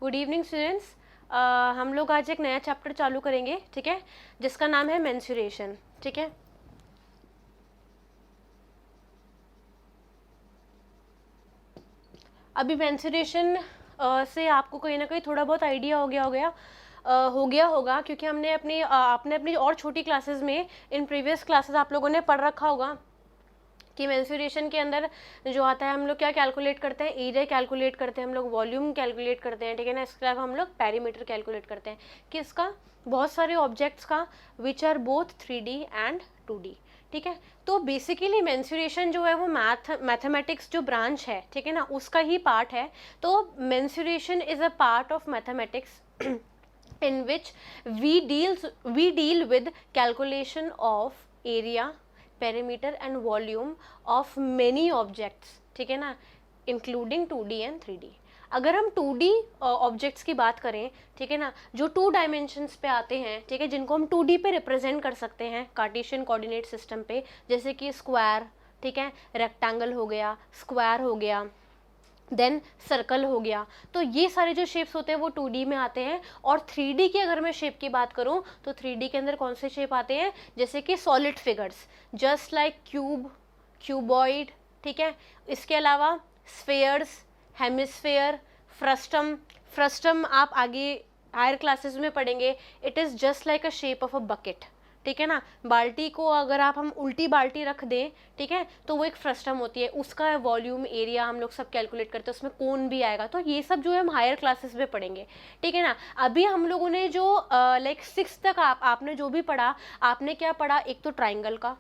Good evening students. हम लोग आज एक नया चैप्टर चालू करेंगे, ठीक है, जिसका नाम है मेंस्ट्रुएशन। ठीक है, अभी मेंस्ट्रुएशन से आपको कहीं ना कहीं थोड़ा बहुत आइडिया हो गया होगा, क्योंकि हमने आपने अपनी और छोटी क्लासेस में, इन प्रीवियस क्लासेस आप लोगों ने पढ़ रखा होगा कि मेंस्ट्रुएशन के अंदर जो आता है, हम लोग क्या कैलकुलेट करते हैं, एरिया कैलकुलेट करते हैं, हम लोग वॉल्यूम कैलकुलेट करते हैं, ठीक है ना। इसके अलावा हम लोग पेरीमीटर कैलकुलेट करते हैं, किसका, बहुत सारे ऑब्जेक्ट्स का, which are both 3D and 2D। ठीक है, तो बेसिकली मेंस्ट्रुएशन जो है वो मैथमेटिक्स जो ब्रांच है, ठीक है ना, उसका ही पार्ट है। तो menstruation is a part of mathematics in which we deal with calculation of area, perimeter and volume of many objects, ठीक है ना, including 2D and 3D। अगर हम 2D ऑब्जेक्ट्स की बात करें, ठीक है ना, जो 2 डायमेंशंस पे आते हैं, ठीक है, जिनको हम 2D पे रिप्रेजेंट कर सकते हैं कार्टेशियन कोऑर्डिनेट सिस्टम पे, जैसे कि स्क्वायर, ठीक है, रेक्टेंगल हो गया, स्क्वायर हो गया, देन सर्कल हो गया। तो ये सारे जो शेप्स होते हैं वो 2D में आते हैं। और 3D की अगर मैं शेप की बात करूं तो 3D के अंदर कौन से शेप आते हैं, जैसे कि solid figures, just like cube, cuboid, ठीक है। इसके अलावा स्फेयर्स, हेमिस्फेयर, फ्रस्टम। फ्रस्टम आप आगे हायर क्लासेस में पढ़ेंगे। It is just like a shape of a bucket, ठीक है ना। बाल्टी को अगर हम उल्टी बाल्टी रख दें, ठीक है, तो वो एक फ्रस्टम होती है, उसका वॉल्यूम, एरिया हम लोग सब कैलकुलेट करते हैं, उसमें कोन भी आएगा। तो ये सब जो है हम हायर क्लासेस में पढ़ेंगे, ठीक है ना। अभी हम लोगों ने जो लाइक 6 तक आपने जो भी पढ़ा, आपने क्या पढ़ा, एक तो ट्राइंगल का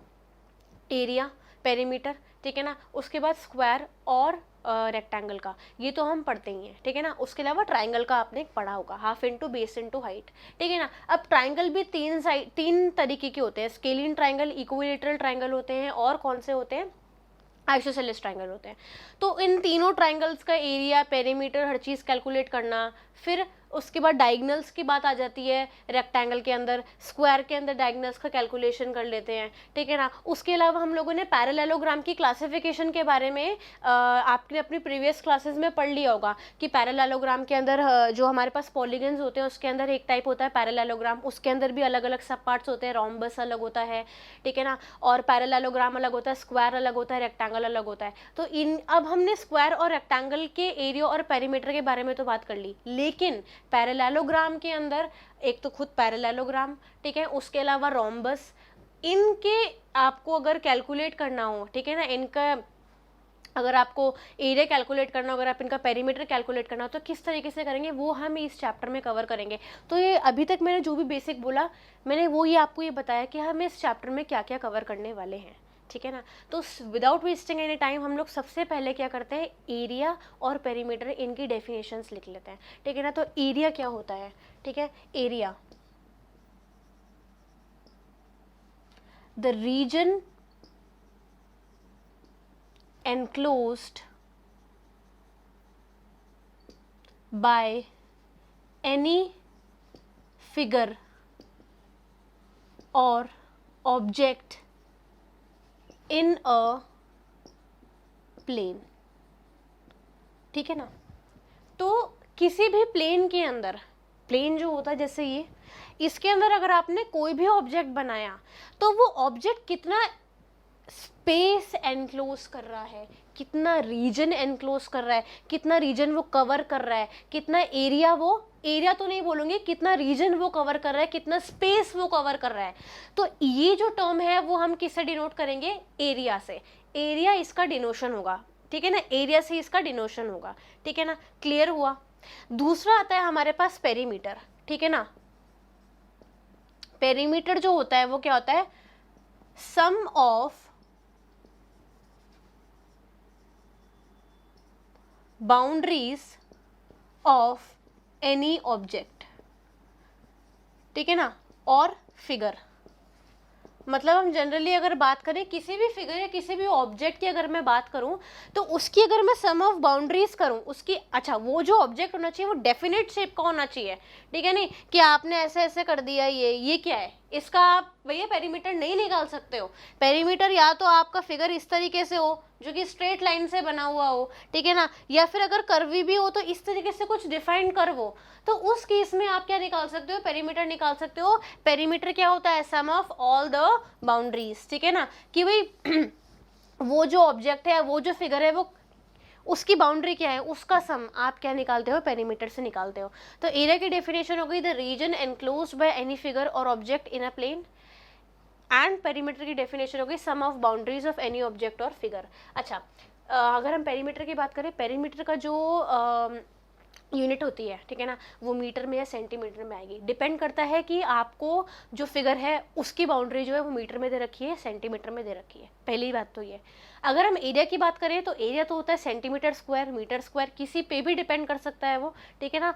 एरिया, पेरीमीटर, ठीक है ना, उसके बाद स्क्वायर और रेक्टेंगल का, ये तो हम पढ़ते ही हैं, ठीक है ना। उसके अलावा ट्राइंगल का आपने पढ़ा होगा, half into base into height, ठीक है ना। अब ट्राइंगल भी 3 तरीके के होते हैं, स्केलिन ट्राइंगल, इक्विलेटरल ट्राइंगल होते हैं, और कौन से होते हैं, आइसोसेलेस ट्राइंगल होते हैं। तो इन तीनों ट्राइंगल्स का एरिया, पेरीमीटर, हर चीज़ कैलकुलेट करना। फिर उसके बाद डायगनल्स की बात आ जाती है रेक्टेंगल के अंदर, स्क्वायर के अंदर डायगनल्स का कैलकुलेशन कर लेते हैं, ठीक है ना। उसके अलावा हम लोगों ने पैरेललोग्राम की क्लासिफिकेशन के बारे में आपने अपनी प्रीवियस क्लासेस में पढ़ लिया होगा कि पैरेललोग्राम के अंदर जो हमारे पास पॉलीगन्स होते हैं उसके अंदर एक टाइप होता है पैरेललोग्राम, उसके अंदर भी अलग अलग सब पार्ट्स होते हैं, रोम्बस अलग होता है, ठीक है ना, और पैरेललोग्राम अलग होता है, स्क्वायर अलग होता है, रेक्टेंगल अलग होता है। तो अब हमने स्क्वायर और रेक्टेंगल के एरिया और पेरीमीटर के बारे में तो बात कर ली, लेकिन पैरेललोग्राम के अंदर एक तो खुद पैरेललोग्राम, ठीक है, उसके अलावा रोम्बस, इनके आपको अगर कैलकुलेट करना हो, ठीक है ना, इनका अगर आपको एरिया कैलकुलेट करना हो, अगर आप इनका पेरीमीटर कैलकुलेट करना हो, तो किस तरीके से करेंगे वो हम इस चैप्टर में कवर करेंगे। तो ये अभी तक मैंने जो भी बेसिक बोला, मैंने वो ही आपको ये बताया कि हम इस चैप्टर में क्या क्या कवर करने वाले हैं, ठीक है ना। तो विदाउट वेस्टिंग एनी टाइम हम लोग सबसे पहले क्या करते हैं, एरिया और पेरीमीटर इनकी डेफिनेशंस लिख लेते हैं, ठीक है ना। तो एरिया क्या होता है, ठीक है, area, the region enclosed by any figure or object in a plane, ठीक है ना। तो किसी भी प्लेन के अंदर, प्लेन जो होता है जैसे ये, इसके अंदर अगर आपने कोई भी ऑब्जेक्ट बनाया तो वो ऑब्जेक्ट कितना स्पेस एनक्लोज कर रहा है, कितना रीजन एनक्लोज कर रहा है, कितना रीजन वो कवर कर रहा है, कितना एरिया, वो एरिया तो नहीं बोलूंगी, कितना रीजन वो कवर कर रहा है, कितना स्पेस वो कवर कर रहा है। तो ये जो टर्म है वो हम किससे डिनोट करेंगे, एरिया से। एरिया इसका डिनोशन होगा, ठीक है ना, एरिया से इसका डिनोशन होगा, ठीक है ना। क्लियर हुआ। दूसरा आता है हमारे पास पेरीमीटर, ठीक है ना। पेरीमीटर जो होता है वो क्या होता है, sum of boundaries of any object, ठीक है ना, और फिगर। मतलब हम जनरली अगर बात करें किसी भी फिगर या किसी भी ऑब्जेक्ट की, अगर मैं बात करूं तो उसकी अगर मैं सम ऑफ बाउंड्रीज करूं उसकी, अच्छा वो जो ऑब्जेक्ट होना चाहिए वो डेफिनेट शेप का होना चाहिए, ठीक है, नहीं कि आपने ऐसे ऐसे कर दिया, ये क्या है, इसका आप भैया पेरीमीटर नहीं निकाल सकते हो। पेरीमीटर या तो आपका फिगर इस तरीके से हो जो कि स्ट्रेट लाइन से बना हुआ हो, ठीक है ना, या फिर अगर कर्वी भी हो तो इस तरीके से कुछ डिफाइंड कर्व हो, तो उस केस में आप क्या निकाल सकते हो, पेरीमीटर निकाल सकते हो। पेरीमीटर क्या होता है, sum of all the boundaries, ठीक है ना, कि भाई वो जो ऑब्जेक्ट है, वो जो फिगर है, वो उसकी बाउंड्री क्या है, उसका सम आप क्या निकालते हो, पेरीमीटर से निकालते हो। तो एरिया की डेफिनेशन हो गई the region enclosed by any figure और object in a plane, and perimeter की डेफिनेशन हो गई sum of boundaries of any object और फिगर। अच्छा, अगर हम पेरीमीटर की बात करें, पेरीमीटर का जो यूनिट होती है, ठीक है ना, वो मीटर में या सेंटीमीटर में आएगी। डिपेंड करता है कि आपको जो फिगर है उसकी बाउंड्री जो है वो मीटर में दे रखी है, सेंटीमीटर में दे रखी है। पहली बात तो ये। अगर हम एरिया की बात करें तो एरिया तो होता है सेंटीमीटर स्क्वायर, मीटर स्क्वायर, किसी पे भी डिपेंड कर सकता है वो, ठीक है ना।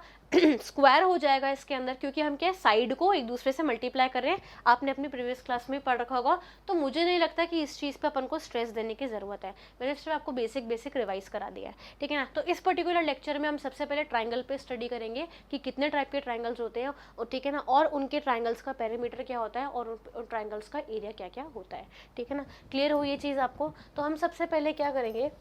स्क्वायर हो जाएगा इसके अंदर, क्योंकि हम क्या साइड को एक दूसरे से मल्टीप्लाई कर रहे हैं। आपने अपनी प्रीवियस क्लास में पढ़ रखा होगा, तो मुझे नहीं लगता कि इस चीज़ पे अपन को स्ट्रेस देने की ज़रूरत है। मैंने सिर्फ आपको बेसिक रिवाइज करा दिया है, ठीक है ना। तो इस पर्टिकुलर लेक्चर में हम सबसे पहले ट्राइंगल पे स्टडी करेंगे कि कितने टाइप के ट्राइंगल्स होते हैं, और ठीक है ना, और उनके ट्राइंगल्स का पेरीमीटर क्या होता है, और उन ट्राइंगल्स का एरिया क्या क्या होता है, ठीक है ना। क्लियर हो ये चीज़ आपको। तो हम सबसे पहले क्या करेंगे,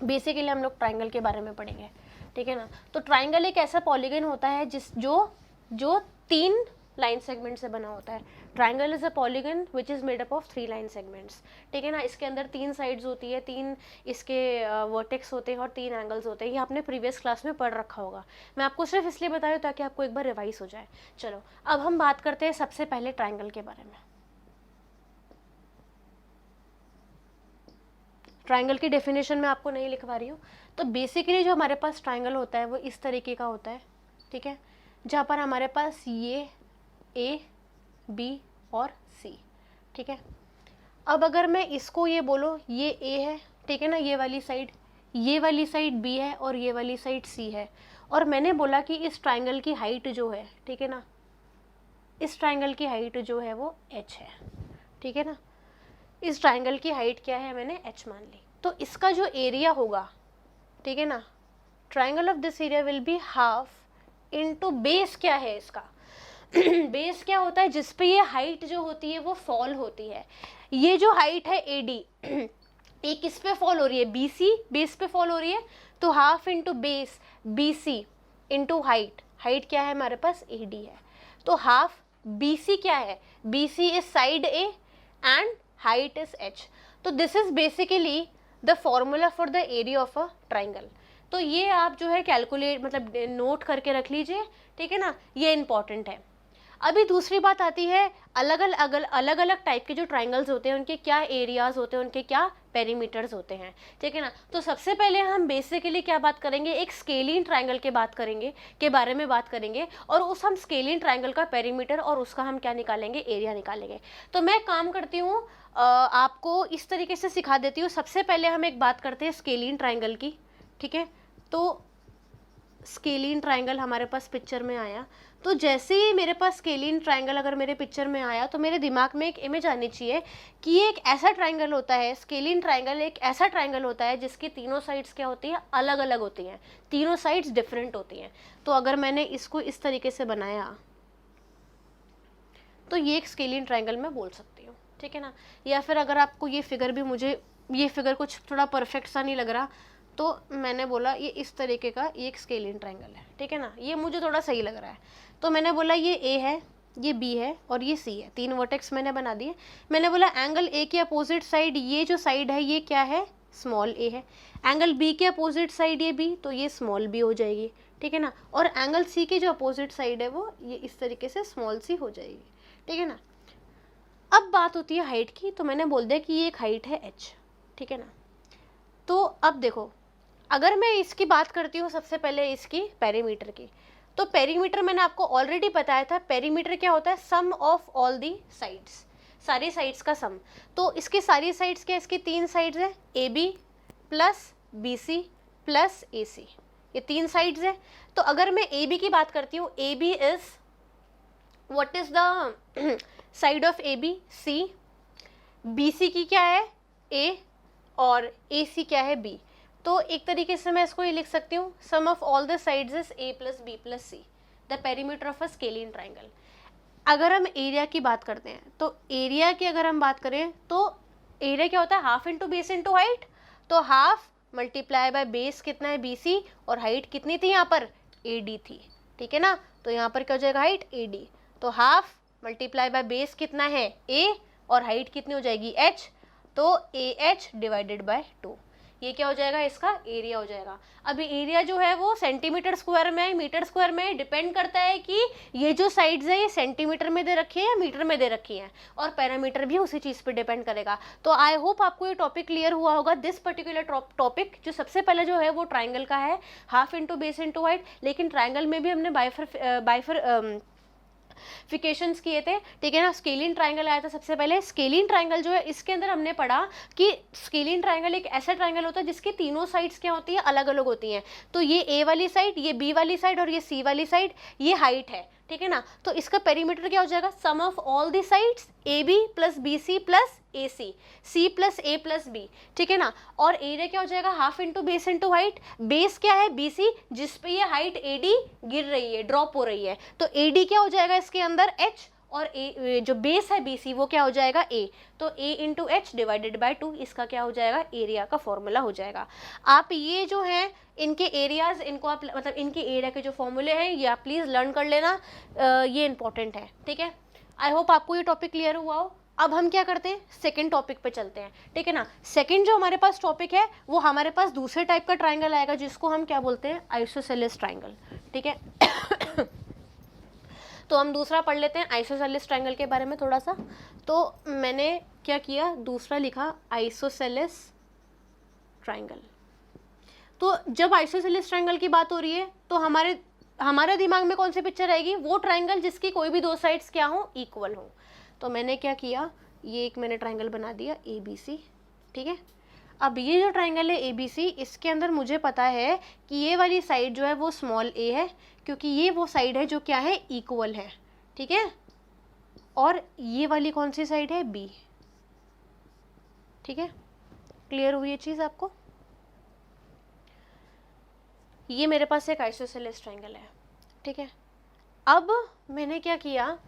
बेसिकली हम लोग ट्राइंगल के बारे में पढ़ेंगे, ठीक है ना। तो ट्राइंगल एक ऐसा पॉलीगन होता है जो 3 लाइन सेगमेंट से बना होता है। Triangle is a polygon which is made up of 3 line segments, ठीक है ना। इसके अंदर 3 साइड्स होती है, 3 इसके वर्टेक्स होते हैं और 3 एंगल्स होते हैं। ये आपने प्रीवियस क्लास में पढ़ रखा होगा, मैं आपको सिर्फ इसलिए बता रही हूँ ताकि आपको एक बार रिवाइज हो जाए। चलो अब हम बात करते हैं सबसे पहले ट्राइंगल के बारे में। ट्राइंगल की डेफिनेशन मैं आपको नहीं लिखवा रही हूँ। तो बेसिकली जो हमारे पास ट्राइंगल होता है वो इस तरीके का होता है, ठीक है, जहाँ पर हमारे पास ये ए, बी और सी, ठीक है। अब अगर मैं इसको ये बोलो, ये ए है, ठीक है ना, ये वाली साइड बी है और ये वाली साइड सी है, और मैंने बोला कि इस ट्राइंगल की हाइट जो है, ठीक है ना, इस ट्राइंगल की हाइट जो है वो एच है, ठीक है ना। इस ट्राइंगल की हाइट क्या है, मैंने एच मान ली। तो इसका जो एरिया होगा, ठीक है ना, triangle of this area will be half into base क्या है इसका। बेस क्या होता है, जिस पे ये हाइट जो होती है वो फॉल होती है। ये जो हाइट है एडी, ये किस पे फॉल हो रही है, बीसी बेस पे फॉल हो रही है। तो half into base BC into height, height क्या है हमारे पास एडी है। तो हाफ बीसी क्या है, BC is side A and height is H. तो this is basically the formula for the area of a triangle. तो ये आप जो है कैलकुलेट मतलब नोट करके रख लीजिए, ठीक है ना, ये इंपॉर्टेंट है। अभी दूसरी बात आती है, अलग अलग टाइप के जो ट्राइंगल्स होते हैं उनके क्या एरियाज होते हैं, उनके क्या पेरीमीटर्स होते हैं, ठीक है ना। तो सबसे पहले हम बेसिकली क्या बात करेंगे, एक स्केलिन ट्राइंगल के बारे में बात करेंगे, और उस हम स्केलिन ट्राइंगल का पेरीमीटर और उसका हम क्या निकालेंगे, एरिया निकालेंगे। तो मैं काम करती हूँ, आपको इस तरीके से सिखा देती हूँ। सबसे पहले हम एक बात करते हैं स्केलिन ट्राइंगल की, ठीक है। तो स्केलिन ट्राइंगल हमारे पास पिक्चर में आया, तो जैसे ही मेरे पास स्केलिन ट्राइंगल अगर मेरे पिक्चर में आया तो मेरे दिमाग में एक इमेज आनी चाहिए कि ये एक ऐसा ट्राइंगल होता है, स्केलिन ट्राइंगल एक ऐसा ट्राइंगल होता है जिसकी तीनों साइड्स क्या होती है, अलग अलग होती हैं, तीनों साइड्स डिफरेंट होती हैं। तो अगर मैंने इसको इस तरीके से बनाया तो ये एक स्केलिन ट्राइंगल मैं बोल सकती हूँ, ठीक है ना। या फिर अगर आपको ये फिगर भी, मुझे ये फिगर कुछ थोड़ा परफेक्ट सा नहीं लग रहा, तो मैंने बोला ये इस तरीके का ये एक स्केलिन ट्राइंगल है, ठीक है ना, ये मुझे थोड़ा सही लग रहा है। तो मैंने बोला ये ए है, ये बी है और ये सी है, 3 वर्टेक्स मैंने बना दिए। मैंने बोला एंगल ए के अपोजिट साइड ये जो साइड है ये क्या है, स्मॉल ए है। एंगल बी के अपोजिट साइड ये बी, तो ये स्मॉल बी हो जाएगी, ठीक है ना। और एंगल सी के जो अपोजिट साइड है वो ये इस तरीके से स्मॉल सी हो जाएगी, ठीक है ना। अब बात होती है हाइट की, तो मैंने बोल दिया कि ये एक हाइट है एच, ठीक है ना। तो अब देखो, अगर मैं इसकी बात करती हूँ सबसे पहले इसकी पेरीमीटर की, तो पेरीमीटर मैंने आपको ऑलरेडी बताया था। पेरीमीटर क्या होता है, sum of all the sides, सारी साइड्स का सम। तो इसकी सारी साइड्स क्या, इसकी 3 साइड्स है, A B plus B C plus A C, ये 3 साइड्स है। तो अगर मैं ए बी की बात करती हूँ, A B is what is the side of A B, C. B C की क्या है, ए, और ए सी क्या है, बी। तो एक तरीके से मैं इसको ये लिख सकती हूँ, sum of all the sides is A plus B plus C, the perimeter of a scalene triangle. अगर हम एरिया की बात करते हैं तो एरिया की अगर हम बात करें तो एरिया क्या होता है, half into base into height. तो हाफ मल्टीप्लाई बाय बेस कितना है BC, और हाइट कितनी थी यहाँ पर AD थी, ठीक है ना। तो यहाँ पर क्या हो जाएगा, हाइट AD। तो हाफ मल्टीप्लाई बाय बेस कितना है A, और हाइट कितनी हो जाएगी H, तो AH डिवाइडेड बाय 2। ये क्या हो जाएगा, इसका एरिया हो जाएगा। अभी एरिया जो है वो सेंटीमीटर स्क्वायर में है, मीटर स्क्वायर में, डिपेंड करता है कि ये जो साइड्स है ये सेंटीमीटर में दे रखी है या मीटर में दे रखी है, और पैरामीटर भी उसी चीज़ पे डिपेंड करेगा। तो आई होप आपको ये टॉपिक क्लियर हुआ होगा। दिस पर्टिकुलर टॉपिक जो सबसे पहले जो है वो ट्राइंगल का है, half into base into height. लेकिन ट्राइंगल में भी हमने बाइफरफिकेशंस किए थे, ठीक है ना। स्केलिन ट्राइंगल आया था सबसे पहले। स्केलिन ट्राइंगल जो है इसके अंदर हमने पढ़ा कि स्केलिन ट्राइंगल एक ऐसा ट्राइंगल होता है जिसकी तीनों साइड्स क्या होती है, अलग अलग होती हैं। तो ये A वाली साइड, ये B वाली साइड और ये C वाली साइड, ये हाइट है, ठीक है ना। तो इसका पेरीमीटर क्या हो जाएगा, sum of all the sides AB plus BC plus AC, C plus A plus B, ठीक है ना। और एरिया क्या हो जाएगा, half into base into height. Base क्या है BC, जिसपे ये हाइट AD गिर रही है, ड्रॉप हो रही है। तो AD क्या हो जाएगा इसके अंदर H, और जो बेस है BC वो क्या हो जाएगा A। तो A into H divided by 2, इसका क्या हो जाएगा, एरिया का फॉर्मूला हो जाएगा। आप ये जो है इनके एरियाज, इनको आप मतलब इनके एरिया के जो फॉर्मूले हैं ये आप प्लीज़ लर्न कर लेना, ये इंपॉर्टेंट है, ठीक है। आई होप आपको ये टॉपिक क्लियर हुआ हो। अब हम क्या करते हैं, सेकंड टॉपिक पे चलते हैं, ठीक है ना। सेकंड जो हमारे पास टॉपिक है वो हमारे पास दूसरे टाइप का ट्राइंगल आएगा जिसको हम क्या बोलते हैं, आइसोसेलेस ट्राइंगल, ठीक है। तो हम दूसरा पढ़ लेते हैं आइसोसेलेस ट्राइंगल के बारे में थोड़ा सा। तो मैंने क्या किया, दूसरा लिखा आइसोसेलेस ट्राइंगल। तो जब आइसोसेलेस ट्राइंगल की बात हो रही है तो हमारे दिमाग में कौन सी पिक्चर आएगी, वो ट्राइंगल जिसकी कोई भी दो साइड्स क्या हो, इक्वल हो। तो मैंने क्या किया, ये एक मैंने ट्राइंगल बना दिया ABC, ठीक है। अब ये जो ट्राइंगल है ABC, इसके अंदर मुझे पता है कि ये वाली साइड जो है वो स्मॉल a है, क्योंकि ये वो साइड है जो क्या है, इक्वल है, ठीक है। और ये वाली कौन सी साइड है, B, ठीक है। क्लियर हुई ये चीज़ आपको। ये मेरे पास एक आइसोसेलेस ट्राइंगल है, ठीक है। अब मैंने क्या किया,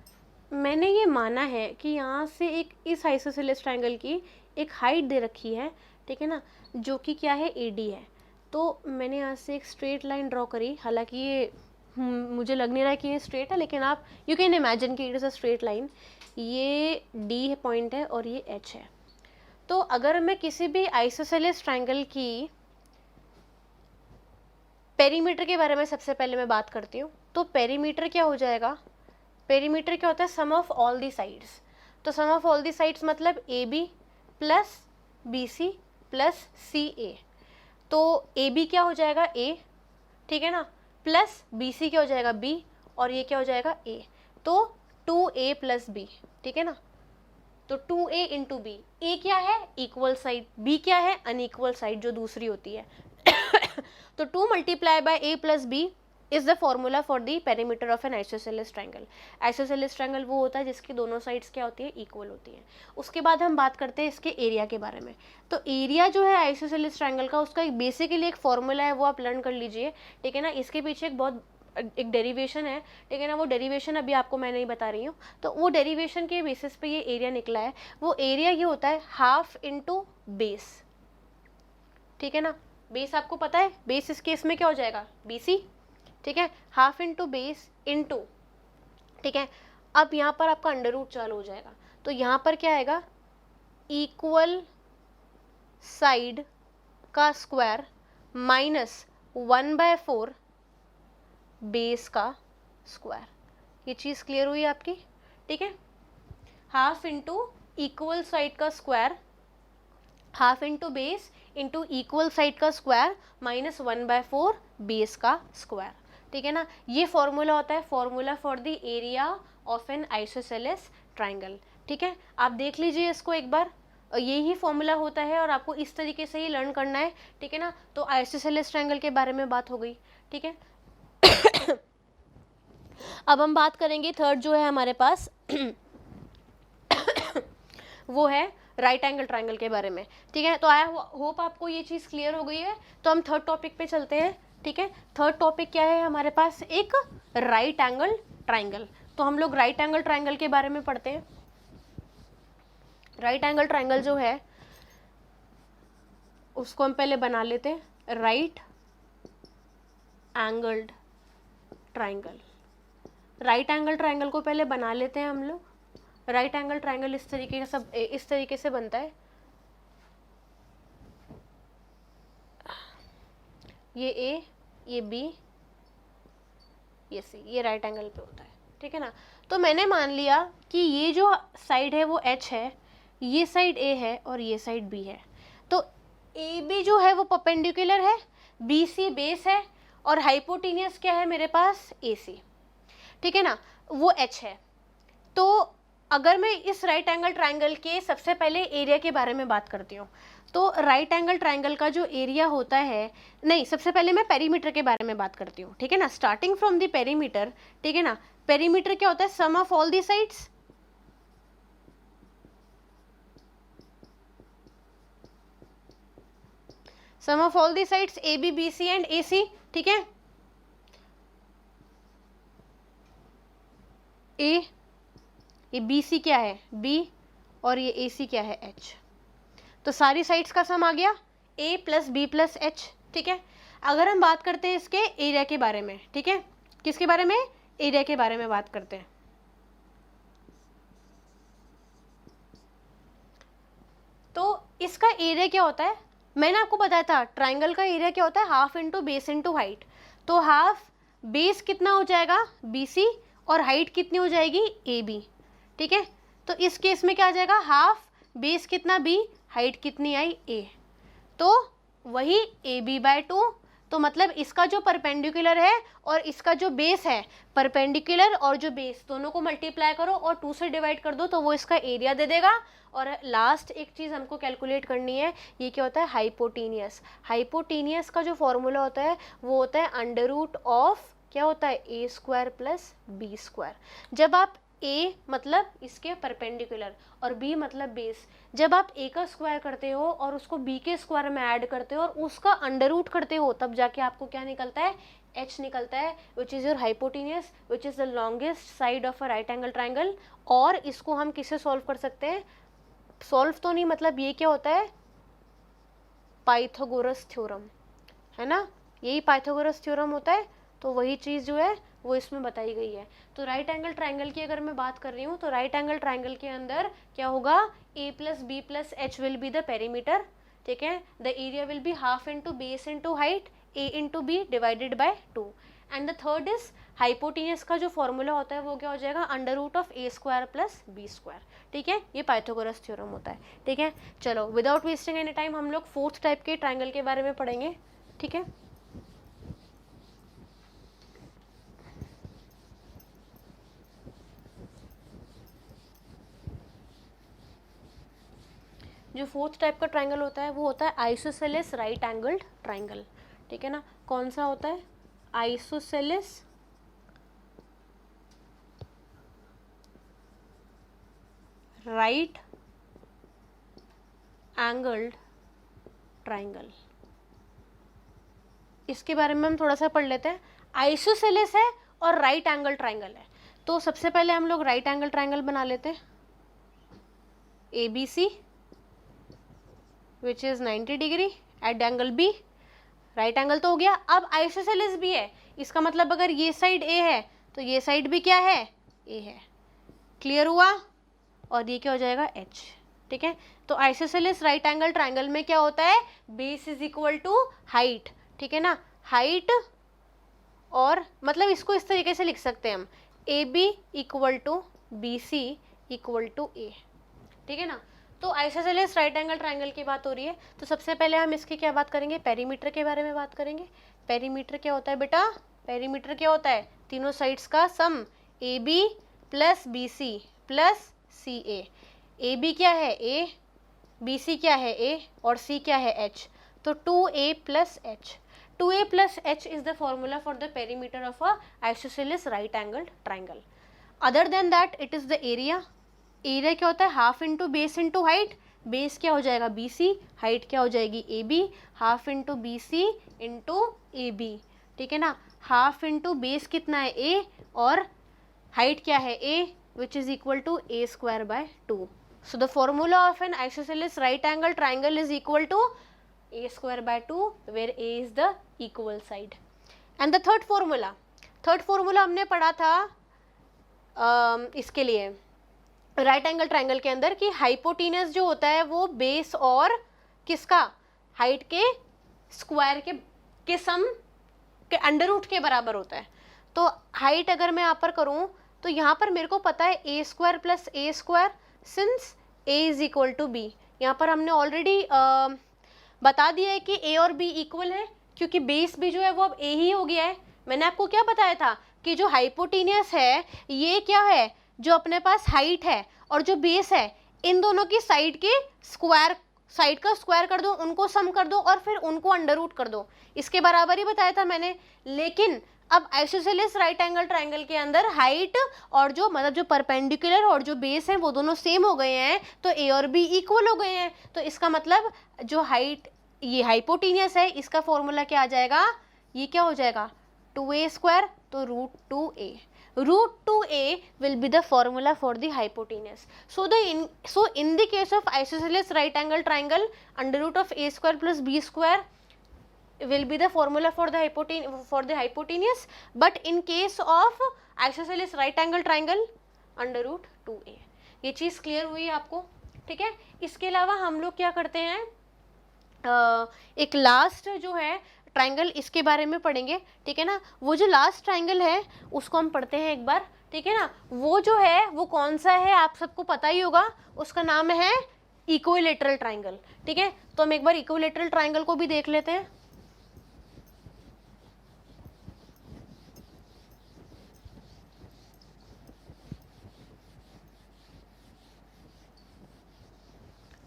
मैंने ये माना है कि यहाँ से एक इस आइसोसेलेस ट्राइंगल की एक हाइट दे रखी है, ठीक है ना, जो कि क्या है, AD है। तो मैंने यहाँ से एक स्ट्रेट लाइन ड्रॉ करी। हालांकि ये मुझे लग नहीं रहा है कि ये स्ट्रेट है, लेकिन आप यू कैन इमेजिन कि it is a straight line. ये D पॉइंट है और ये H है। तो अगर मैं किसी भी आइसोसेलेस ट्राइंगल की पेरीमीटर के बारे में सबसे पहले मैं बात करती हूँ, तो पेरीमीटर क्या हो जाएगा, पेरीमीटर क्या होता है, sum of all the sides. तो सम ऑफ ऑल दी साइड्स मतलब AB plus BC plus CA। तो AB क्या हो जाएगा, A, ठीक है ना, प्लस BC क्या हो जाएगा, B, और ये क्या हो जाएगा, A। तो 2A प्लस B, ठीक है ना। तो 2A इंटू B, A क्या है, इक्वल साइड, B क्या है, अनइक्वल साइड जो दूसरी होती है। तो 2 multiply by A plus B is the formula for the perimeter of N isosceles triangle. Isosceles triangle वो होता है जिसकी दोनों साइड्स क्या होती है, इक्वल होती हैं। उसके बाद हम बात करते हैं इसके एरिया के बारे में। तो एरिया जो है आइसोसेलेस ट्राइंगल का, उसका एक बेसिकली एक फॉर्मूला है, वो आप लर्न कर लीजिए, ठीक है ना। इसके पीछे एक डेरिवेशन है, ठीक है ना। वो डेरिवेशन अभी आपको मैं नहीं बता रही हूँ। तो वो डेरिवेशन के बेसिस पे ये एरिया निकला है। वो एरिया ये होता है हाफ इंटू बेस, ठीक है ना। बेस आपको पता है, बेस इस केस में क्या हो जाएगा, BC, ठीक है। हाफ इंटू बेस इंटू, ठीक है। अब यहाँ पर आपका अंडर रूट चालू हो जाएगा। तो यहाँ पर क्या आएगा, इक्वल साइड का स्क्वायर माइनस 1/4 बेस का स्क्वायर। ये चीज़ क्लियर हुई आपकी, ठीक है। हाफ इंटू इक्वल साइड का square, half into base into equal side का स्क्वायर माइनस 1/4 बेस का स्क्वायर, ठीक है ना। ये फॉर्मूला होता है, formula for the area of N isosceles triangle, ठीक है। आप देख लीजिए इसको एक बार, यही फॉर्मूला होता है और आपको इस तरीके से ही लर्न करना है, ठीक है ना। तो आइसोसेलेस ट्राइंगल के बारे में बात हो गई, ठीक है। अब हम बात करेंगे थर्ड जो है हमारे पास वो है राइट एंगल ट्राइंगल के बारे में, ठीक है। तो आई होप आपको ये चीज़ क्लियर हो गई है। तो हम थर्ड टॉपिक पे चलते हैं, ठीक है। थर्ड टॉपिक क्या है हमारे पास, एक राइट एंगल ट्राइंगल। तो हम लोग राइट एंगल ट्राइंगल के बारे में पढ़ते हैं। राइट एंगल ट्राइंगल जो है उसको हम पहले बना लेते हैं, right angled triangle. Right angle triangle को पहले बना लेते हैं हम लोग। राइट एंगल ट्राइंगल इस तरीके से बनता है, ये ए, ये बी, ये सी, ये राइट एंगल पे होता है, ठीक है ना। तो मैंने मान लिया कि ये जो साइड है वो एच है, ये साइड ए है और ये साइड बी है। तो ए बी जो है वो परपेंडिकुलर है, बी सी बेस है और हाइपोटेनियस क्या है मेरे पास, ए सी, ठीक है ना, वो एच है। तो अगर मैं इस राइट एंगल ट्राइंगल के सबसे पहले एरिया के बारे में बात करती हूँ, तो राइट एंगल ट्राइंगल का जो एरिया होता है, नहीं सबसे पहले मैं पेरीमीटर के बारे में बात करती हूँ, ठीक है ना, स्टार्टिंग फ्रॉम द पेरीमीटर, ठीक है ना। पेरीमीटर क्या होता है, sum of all the sides, sum of all the sides A B, B C and A C, ठीक है। ये बी सी क्या है, बी, और ये ए सी क्या है, एच। तो सारी साइड्स का सम आ गया a plus B plus H, ठीक है। अगर हम बात करते हैं इसके एरिया के बारे में, ठीक है, किसके बारे में, एरिया के बारे में बात करते हैं। तो इसका एरिया क्या होता है, मैंने आपको बताया था ट्राइंगल का एरिया क्या होता है, half into base into height. तो हाफ बेस कितना हो जाएगा, बी सी, और हाइट कितनी हो जाएगी, ए बी, ठीक है। तो इस केस में क्या आ जाएगा, हाफ बेस कितना बी, हाइट कितनी आई, ए, तो वही ए बी बाय 2। तो मतलब इसका जो परपेंडिकुलर है और इसका जो बेस है, परपेंडिकुलर और जो बेस दोनों को मल्टीप्लाई करो और 2 से डिवाइड कर दो तो वो इसका एरिया दे देगा। और लास्ट एक चीज़ हमको कैलकुलेट करनी है, ये क्या होता है, हाइपोटेनियस। हाइपोटेनियस का जो फॉर्मूला होता है वो होता है अंडर रूट ऑफ, क्या होता है, A square plus B square. जब आप a मतलब इसके परपेंडिकुलर और b मतलब बेस, जब आप a का स्क्वायर करते हो और उसको b के स्क्वायर में ऐड करते हो और उसका अंडर रूट करते हो, तब जाके आपको क्या निकलता है, h निकलता है, which is your hypotenuse, which is the longest side of a right angle triangle. और इसको हम किससे सॉल्व कर सकते हैं, सॉल्व तो नहीं, मतलब ये क्या होता है, पाइथागोरस थ्योरम, है ना, यही पाइथागोरस थ्योरम होता है। तो वही चीज़ जो है वो इसमें बताई गई है। तो राइट एंगल ट्राइंगल की अगर मैं बात कर रही हूँ तो राइट एंगल ट्राइंगल के अंदर क्या होगा, a plus B plus H will be the perimeter, ठीक है। The area will be half into base into height, a into B divided by 2। And the third is hypotenuse का जो formula होता है वो क्या हो जाएगा, under root of A square plus B square, ठीक है। ये पाइथागोरस थ्योरम होता है, ठीक है। चलो विदाउट वेस्टिंग एनी टाइम हम लोग फोर्थ टाइप के ट्राइंगल के बारे में पढ़ेंगे, ठीक है। जो फोर्थ टाइप का ट्राइंगल होता है वो होता है आइसोसेलेस राइट एंगल्ड ट्राइंगल, ठीक है ना। कौन सा होता है, आइसोसेलेस राइट एंगल्ड ट्राइंगल। इसके बारे में हम थोड़ा सा पढ़ लेते हैं। आइसोसेलेस है और राइट एंगल ट्राइंगल है। तो सबसे पहले हम लोग राइट एंगल ट्राइंगल बना लेते हैं, A B C which is 90 degree at angle B, right angle तो हो गया। अब आइसोसेलेस भी है, इसका मतलब अगर ये साइड ए है तो ये साइड भी क्या है, ए है, क्लियर हुआ। और ये क्या हो जाएगा, एच, ठीक है। तो आइसोसेलेस राइट एंगल ट्राइंगल में क्या होता है, base is equal to height, ठीक है ना, हाइट, और मतलब इसको इस तरीके से लिख सकते हैं हम, A B equal to B C equal to A, ठीक है ना। तो आइसोसेलेस राइट एंगल ट्राइंगल की बात हो रही है, तो सबसे पहले हम इसकी क्या बात करेंगे, पेरीमीटर के बारे में बात करेंगे। पेरीमीटर क्या होता है बेटा, पेरीमीटर क्या होता है, तीनों साइड्स का sum, A B plus B C plus C A. A B क्या है, ए, बी सी क्या है, ए, और सी क्या है, एच। तो 2a plus H, 2a plus H is the formula for the perimeter of a isosceles right angle triangle. Other than that it is the area. Area क्या होता है, half into base into height, base क्या हो जाएगा, B C, height क्या हो जाएगी, A B, half into B C into A B, ठीक है ना। हाफ इंटू बेस कितना है, ए, और हाइट क्या है a, which is equal to a square by 2. So the formula of an isosceles right angle triangle is equal to a square by 2, where a is the equal side. And the third formula हमने पढ़ा था इसके लिए right angle triangle के अंदर कि hypotenuse जो होता है वो बेस और किसका, हाइट के स्क्वायर के सम के अंडर रूट के बराबर होता है. तो हाइट अगर मैं यहाँ पर करूँ तो यहाँ पर मेरे को पता है A square plus A square, since A is equal to B. यहाँ पर हमने ऑलरेडी बता दिया है कि ए और बी इक्वल है, क्योंकि बेस भी जो है वो अब ए ही हो गया है. मैंने आपको क्या बताया था कि जो हाइपोटेनियस है ये क्या है, जो अपने पास हाइट है और जो बेस है, इन दोनों की साइड के स्क्वायर, साइड का स्क्वायर कर दो, उनको सम कर दो और फिर उनको अंडर रूट कर दो. इसके बराबर ही बताया था मैंने. लेकिन अब आइसोसेलेस राइट एंगल ट्राइंगल के अंदर हाइट और जो मतलब जो परपेंडिकुलर और जो बेस है वो दोनों सेम हो गए हैं, तो ए और बी इक्वल हो गए हैं. तो इसका मतलब जो हाइट ये हाइपोटेनियस है इसका फॉर्मूला क्या आ जाएगा, ये क्या हो जाएगा 2a स्क्वायर, तो √2a. √2a will be the formula for the hypotenuse. So in the case of isosceles right angle triangle, under root of a square plus b square will be the formula for the hypotenuse. But in case of isosceles right angle triangle, under root 2a. ये चीज़ clear हुई आपको, ठीक है. इसके अलावा हम लोग क्या करते हैं, एक लास्ट जो है ट्राइंगल इसके बारे में पढ़ेंगे, ठीक है ना. वो जो लास्ट ट्राइंगल है उसको हम पढ़ते हैं एक बार, ठीक है ना. वो जो है वो कौन सा है आप सबको पता ही होगा, उसका नाम है इक्विलैटरल ट्राइंगल, ठीक है. तो हम एक बार इक्विलैटरल ट्राइंगल को भी देख लेते हैं.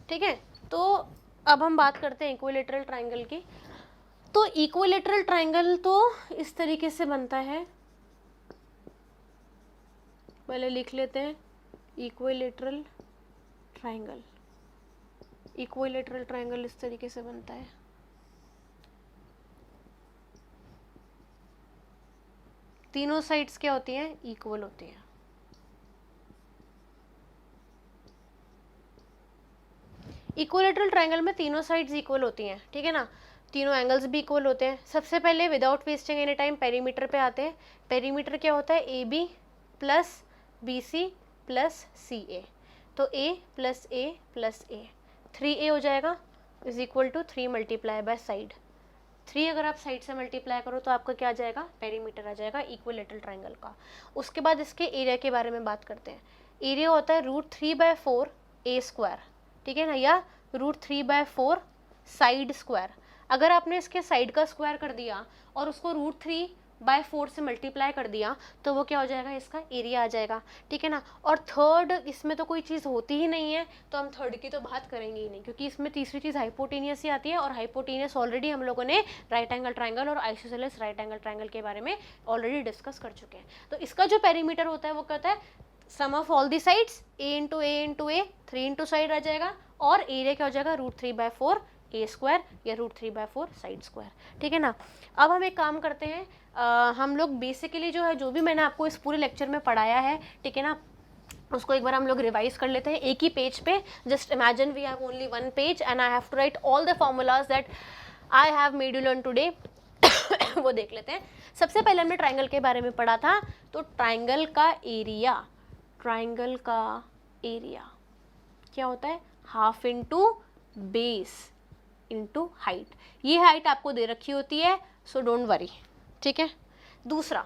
ठीक है, तो अब हम बात करते हैं इक्विलैटरल ट्राइंगल की. तो इक्विलैटरल ट्राइंगल तो इस तरीके से बनता है, पहले लिख लेते हैं इक्विलैटरल ट्राइंगल. इक्विलैटरल ट्राइंगल इस तरीके से बनता है. तीनों साइड्स क्या होती हैं, इक्वल होती हैं. इक्विलैटरल ट्राइंगल में तीनों साइड्स इक्वल होती हैं, ठीक है ना. तीनों एंगल्स भी इक्वल होते हैं. सबसे पहले without wasting any time perimeter पे आते हैं. पेरीमीटर क्या होता है, A B plus B C plus C A. तो A plus A plus A 3a हो जाएगा, is equal to 3 multiply by side. 3 अगर आप साइड से मल्टीप्लाई करो तो आपका क्या आ जाएगा, पेरीमीटर आ जाएगा इक्विलैटरल ट्राइंगल का. उसके बाद इसके एरिया के बारे में बात करते हैं. एरिया होता है √3/4 ए स्क्वायर, ठीक है ना, या √3/4 साइड स्क्वायर. अगर आपने इसके साइड का स्क्वायर कर दिया और उसको √3/4 से मल्टीप्लाई कर दिया तो वो क्या हो जाएगा, इसका एरिया आ जाएगा, ठीक है ना. और थर्ड इसमें तो कोई चीज़ होती ही नहीं है, तो हम थर्ड की तो बात करेंगे ही नहीं, क्योंकि इसमें तीसरी चीज़ हाइपोटेनियस ही आती है. और हाइपोटेनियस ऑलरेडी हम लोगों ने राइट एंगल ट्राइंगल और आइसोसेलेस राइट एंगल ट्राइंगल के बारे में ऑलरेडी डिस्कस कर चुके हैं. तो इसका जो पेरीमीटर होता है वो कहता है sum of all the sides a into a 3 into side आ जाएगा, और एरिया क्या हो जाएगा √3/4 ए स्क्वायर या √3/4 साइड स्क्वायर, ठीक है ना. अब हम एक काम करते हैं, हम लोग बेसिकली जो है जो भी मैंने आपको इस पूरे लेक्चर में पढ़ाया है, ठीक है ना, उसको एक बार हम लोग रिवाइज कर लेते हैं एक ही पेज पे. Just imagine we have only one page and I have to write all the formulas that I have made you learn today. वो देख लेते हैं. सबसे पहले हमने ट्राइंगल के बारे में पढ़ा था. तो ट्राइंगल का एरिया क्या होता है, half into base into height. ये हाइट आपको दे रखी होती है, सो डोंट वरी, ठीक है. दूसरा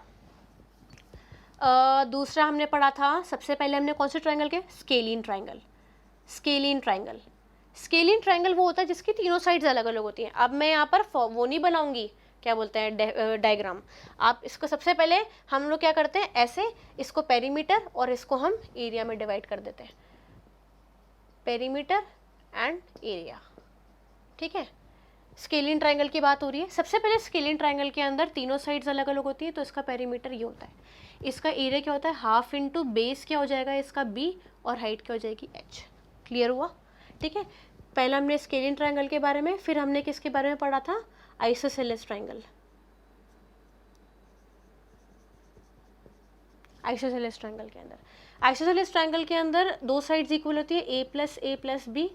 हमने पढ़ा था, सबसे पहले हमने कौन से ट्राइंगल के, स्केलिन ट्राइंगल. स्केलिन ट्राइंगल वो होता है जिसकी तीनों साइड्स अलग अलग होती हैं. अब मैं यहाँ पर वो नहीं बनाऊंगी, क्या बोलते हैं, डायग्राम. आप इसको सबसे पहले हम लोग क्या करते हैं, ऐसे इसको पेरीमीटर और इसको हम एरिया में डिवाइड कर देते हैं, पेरीमीटर एंड एरिया, ठीक है. स्केलिन ट्राइंगल की बात हो रही है. सबसे पहले स्केलिन ट्राइंगल के अंदर तीनों साइड्स अलग अलग होती है, तो इसका पेरीमीटर ये होता है. इसका एरिया क्या होता है, हाफ इंटू बेस क्या हो जाएगा इसका b, और हाइट क्या हो जाएगी h. क्लियर हुआ, ठीक है. पहले हमने स्केलिन ट्राइंगल के बारे में, फिर हमने किसके बारे में पढ़ा था, आइसोसेलेस ट्राइंगल. आइसोसेलेस ट्रायंगल के अंदर, आइसोसेलेस ट्रायंगल के अंदर दो साइड्स इक्वल होती है, a प्लस बी,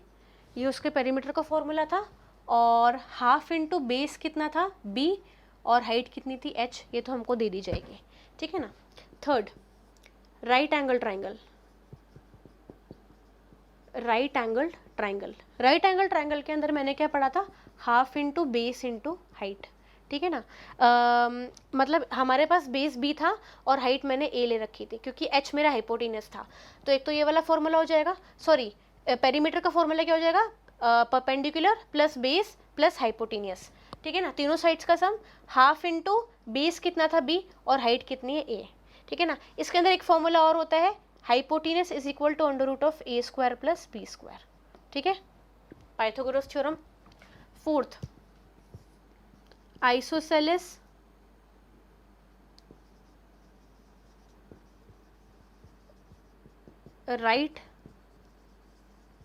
ये उसके पेरीमीटर का फॉर्मूला था, और हाफ इंटू बेस कितना था b, और हाइट कितनी थी h, ये तो हमको दे दी जाएगी, ठीक है ना। Third, right angle triangle, right angle triangle, right angle triangle के अंदर मैंने क्या पढ़ा था, half into base into height, ठीक है ना। मतलब हमारे पास बेस b था और हाइट मैंने a ले रखी थी क्योंकि h मेरा हाइपोटेनस था, तो एक तो ये वाला फॉर्मूला हो जाएगा, सॉरी पेरीमीटर का फॉर्मूला क्या हो जाएगा, perpendicular plus base plus hypotenuse, ठीक है ना, तीनों साइड्स का सम, हाफ इंटू बेस कितना था b और हाइट कितनी है a, ठीक है ना। इसके अंदर एक फॉर्मूला और होता है, hypotenuse is equal to under root of a square plus b square, ठीक है, Pythagoras theorem. Fourth, isosceles right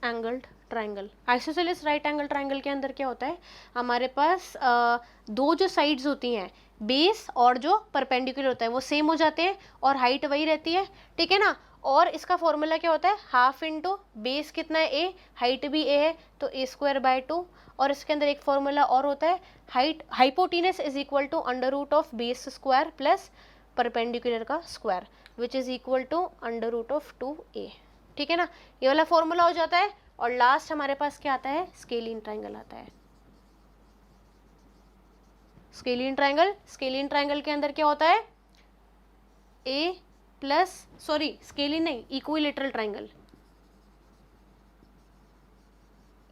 angled triangle, isosceles right angle triangle के अंदर क्या होता है, हमारे पास दो जो साइड्स होती हैं बेस और जो परपेंडिकुलर होता है वो सेम हो जाते हैं और हाइट वही रहती है, ठीक है ना। और इसका फॉर्मूला क्या होता है, हाफ इंटू बेस कितना है a, हाइट भी a है तो a स्क्वायर बाय 2, और इसके अंदर एक फॉर्मूला और होता है, height hypotenuse is equal to under root of base square plus perpendicular का square which is equal to under root of 2a, ठीक है ना, ये वाला फॉर्मूला हो जाता है। और लास्ट हमारे पास क्या आता है, स्केलिन ट्रायंगल आता है, स्केलिन ट्रायंगल, स्केलिन ट्रायंगल के अंदर क्या होता है, a प्लस, सॉरी स्केलिन नहीं, इक्विलेटरल ट्रायंगल,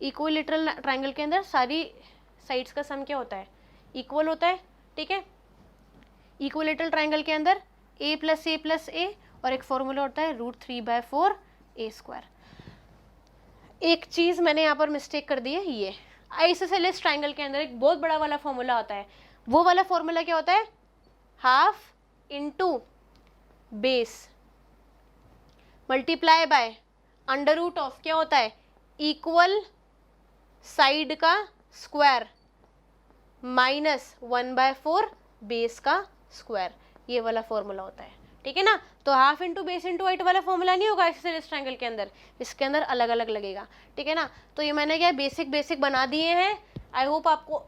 इक्विलेटरल ट्रायंगल के अंदर सारी साइड्स का सम क्या होता है, इक्वल होता है, ठीक है। इक्विलेटरल ट्रायंगल के अंदर a प्लस a और एक फॉर्मूला होता है √3/4 a स्क्वायर। एक चीज मैंने यहाँ पर मिस्टेक कर दी है, ये आइसोसेलेस ट्रायंगल के अंदर एक बहुत बड़ा वाला फॉर्मूला होता है, वो वाला फॉर्मूला क्या होता है, half into base multiply by under root of क्या होता है, इक्वल साइड का स्क्वायर माइनस 1/4 बेस का स्क्वायर, ये वाला फॉर्मूला होता है, ठीक है ना। तो half into base into height वाला फॉर्मूला नहीं होगा आइसोसेलेस ट्रायंगल के अंदर, इसके अंदर अलग अलग लगेगा, ठीक है ना। तो ये मैंने क्या बेसिक बना दिए हैं, आई होप आपको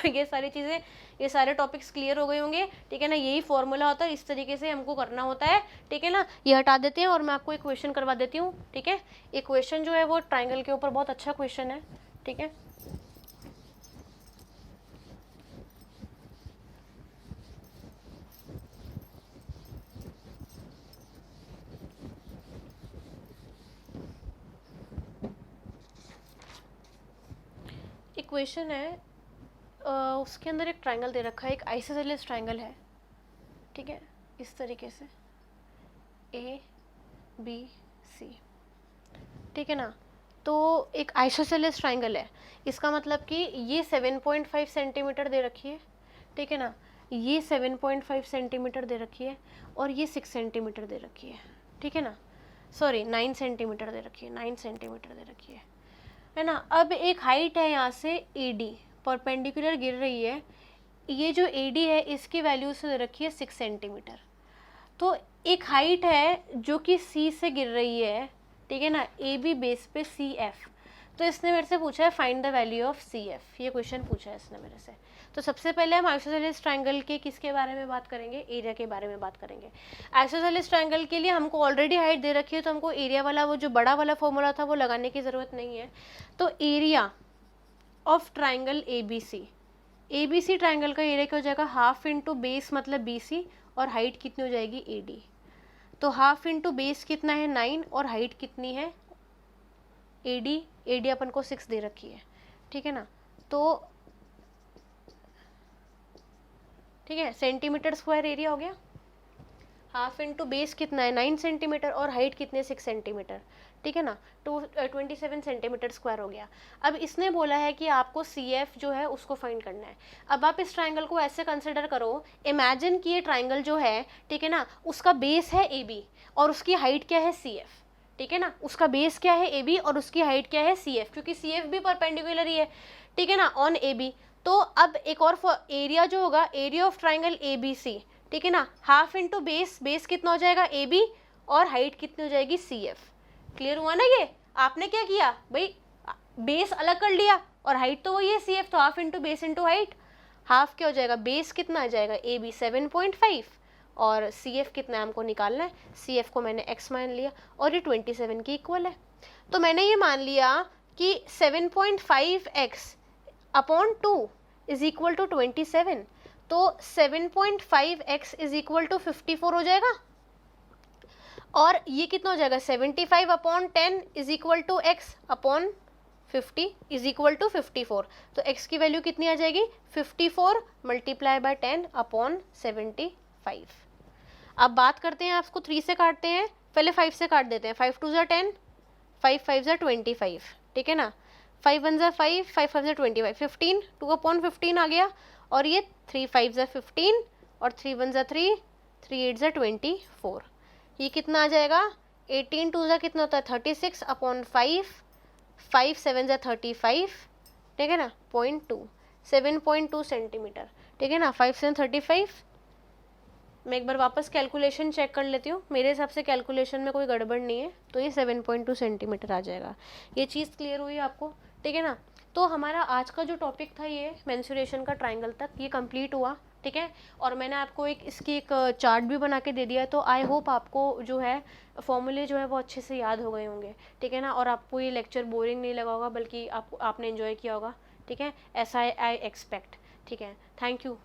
ये सारी चीज़ें, ये सारे टॉपिक्स क्लियर हो गए होंगे, ठीक है ना। यही फॉर्मूला होता है, इस तरीके से हमको करना होता है, ठीक है ना। ये हटा देते हैं और मैं आपको एक क्वेश्चन करवा देती हूँ, ठीक है। एक क्वेश्चन जो है वो ट्रायंगल के ऊपर बहुत अच्छा क्वेश्चन है, ठीक है। एक क्वेश्चन है, उसके अंदर एक ट्रायंगल दे रखा है, एक आइसोसेलेस ट्रायंगल है, ठीक है, इस तरीके से ABC, ठीक है ना। तो एक आइसोसेलेस ट्रायंगल है, इसका मतलब कि ये 7.5 सेंटीमीटर दे रखी है, ठीक है ना, ये 7.5 सेंटीमीटर दे रखी है और ये 6 सेंटीमीटर दे रखी है, ठीक है ना, सॉरी 9 सेंटीमीटर दे रखी है, 9 सेंटीमीटर दे रखी है ना। अब एक हाइट है यहाँ से AD, परपेंडिकुलर गिर रही है, ये जो AD है इसकी वैल्यू से दे रखी है 6 सेंटीमीटर। तो एक हाइट है जो कि C से गिर रही है, ठीक है ना, AB बेस पे CF, तो इसने मेरे से पूछा है find the value of CF, ये क्वेश्चन पूछा है इसने मेरे से। तो सबसे पहले हम आइसोसेलेस ट्रायंगल के किसके बारे में बात करेंगे, एरिया के बारे में बात करेंगे। आइसोसेलेस ट्रायंगल के लिए हमको ऑलरेडी हाइट दे रखी है, तो हमको एरिया वाला वो जो बड़ा वाला फॉर्मूला था वो लगाने की ज़रूरत नहीं है। तो area of triangle ABC triangle का एरिया क्या हो जाएगा, हाफ इंटू बेस मतलब BC और हाइट कितनी हो जाएगी AD। तो हाफ इंटू बेस कितना है 9 और हाइट कितनी है AD अपन को 6 दे रखी है, ठीक है ना। तो ठीक है, सेंटीमीटर स्क्वायर एरिया हो गया, हाफ इंटू बेस कितना है 9 सेंटीमीटर और हाइट कितने 6 सेंटीमीटर, ठीक है ना, 27 सेंटीमीटर स्क्वायर हो गया। अब इसने बोला है कि आपको CF जो है उसको फाइंड करना है। अब आप इस ट्रायंगल को ऐसे कंसिडर करो, इमेजिन कि ये ट्रायंगल जो है, ठीक है ना, उसका बेस है AB और उसकी हाइट क्या है CF, ठीक है ना, उसका बेस क्या है AB और उसकी हाइट क्या है CF, क्योंकि CF भी परपेंडिकुलर ही है, ठीक है ना, ऑन AB। तो अब एक और एरिया जो होगा, एरिया ऑफ ट्रायंगल ABC, ठीक है ना, हाफ इंटू बेस, बेस कितना हो जाएगा AB, और हाइट कितनी हो जाएगी CF। क्लियर हुआ ना ये? आपने क्या किया भाई, बेस अलग कर लिया और हाइट तो वही है CF, तो half into base into height, half क्या हो जाएगा, बेस कितना आ जाएगा AB 7.5 और CF कितना है हमको निकालना है, CF को मैंने x मान लिया और ये 27 की इक्वल है। तो मैंने ये मान लिया कि 7.5x upon 2 is equal to 27, तो 7.5x इज इक्वल टू 54 हो जाएगा, और ये कितना हो जाएगा 75 upon 10 is equal to x upon 50 is equal to 54, तो x की वैल्यू कितनी आ जाएगी 54 मल्टीप्लाई बाय 10 अपॉन 75। अब बात करते हैं, आपको 3 से काटते हैं, पहले 5 से काट देते हैं, 5 2 ज़ा 10, 5 5 ज़ा 25, ठीक है ना, 5 1 ज़ा 5, 5 5 ज़ा 25, 15, 2 अपॉन 15 आ गया, और ये 3 5 ज़ा 15 और 3 1 ज़ा 3, 3 8 ज़ा 24, ये कितना आ जाएगा 18 2 ज़ा कितना होता है 36 अपॉन 5, 5 7 ज़ा 35, ठीक है ना, 0.2, 7.2 सेंटीमीटर, ठीक है ना, 5 7 35। मैं एक बार वापस कैलकुलेशन चेक कर लेती हूँ, मेरे हिसाब से कैलकुलेशन में कोई गड़बड़ नहीं है, तो ये 7.2 सेंटीमीटर आ जाएगा। ये चीज़ क्लियर हुई आपको, ठीक है ना। तो हमारा आज का जो टॉपिक था ये मेंस्ट्रुएशन का ट्रायंगल तक, ये कंप्लीट हुआ, ठीक है। और मैंने आपको इसकी एक चार्ट भी बना के दे दिया है, तो आई होप आपको जो है फॉर्मूले जो है वो अच्छे से याद हो गए होंगे, ठीक है ना, और आपको ये लेक्चर बोरिंग नहीं लगा होगा, बल्कि आपने एंजॉय किया होगा, ठीक है, ऐसा आई एक्सपेक्ट, ठीक है। Thank you.